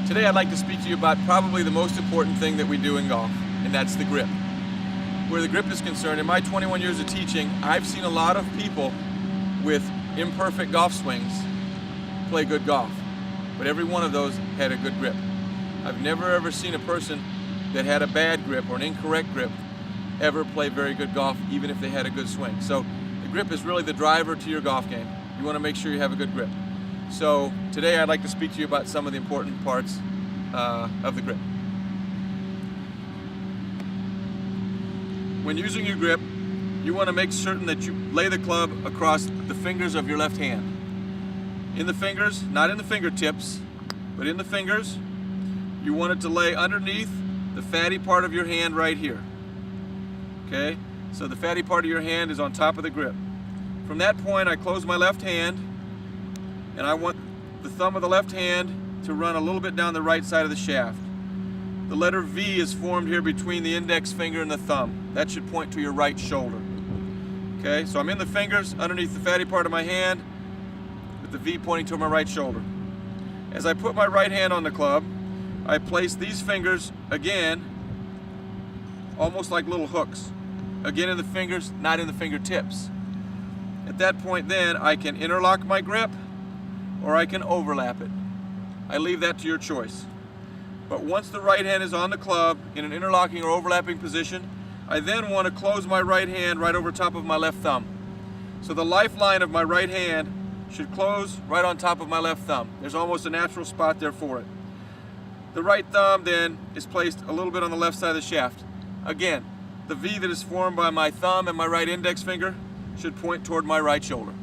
Today I'd like to speak to you about probably the most important thing that we do in golf, and that's the grip. Where the grip is concerned, in my 21 years of teaching, I've seen a lot of people with imperfect golf swings play good golf, but every one of those had a good grip. I've never ever seen a person that had a bad grip or an incorrect grip ever play very good golf, even if they had a good swing. So the grip is really the driver to your golf game. You want to make sure you have a good grip. So today I'd like to speak to you about some of the important parts of the grip. When using your grip, you want to make certain that you lay the club across the fingers of your left hand. In the fingers, not in the fingertips, but in the fingers, you want it to lay underneath the fatty part of your hand right here. Okay? So the fatty part of your hand is on top of the grip. From that point, I close my left hand, and I want the thumb of the left hand to run a little bit down the right side of the shaft. The letter V is formed here between the index finger and the thumb. That should point to your right shoulder. Okay, so I'm in the fingers underneath the fatty part of my hand with the V pointing to my right shoulder. As I put my right hand on the club, I place these fingers again almost like little hooks. Again in the fingers, not in the fingertips. At that point then, I can interlock my grip or I can overlap it. I leave that to your choice. But once the right hand is on the club in an interlocking or overlapping position, I then want to close my right hand right over top of my left thumb. So the lifeline of my right hand should close right on top of my left thumb. There's almost a natural spot there for it. The right thumb then is placed a little bit on the left side of the shaft. Again, the V that is formed by my thumb and my right index finger should point toward my right shoulder.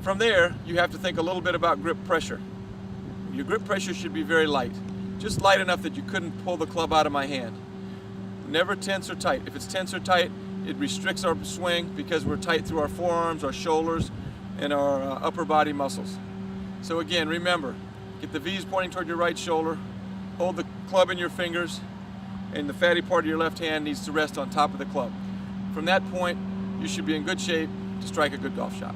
From there, you have to think a little bit about grip pressure. Your grip pressure should be very light, just light enough that you couldn't pull the club out of my hand. Never tense or tight. If it's tense or tight, it restricts our swing because we're tight through our forearms, our shoulders, and our upper body muscles. So again, remember, get the V's pointing toward your right shoulder, hold the club in your fingers, and the fatty part of your left hand needs to rest on top of the club. From that point, you should be in good shape to strike a good golf shot.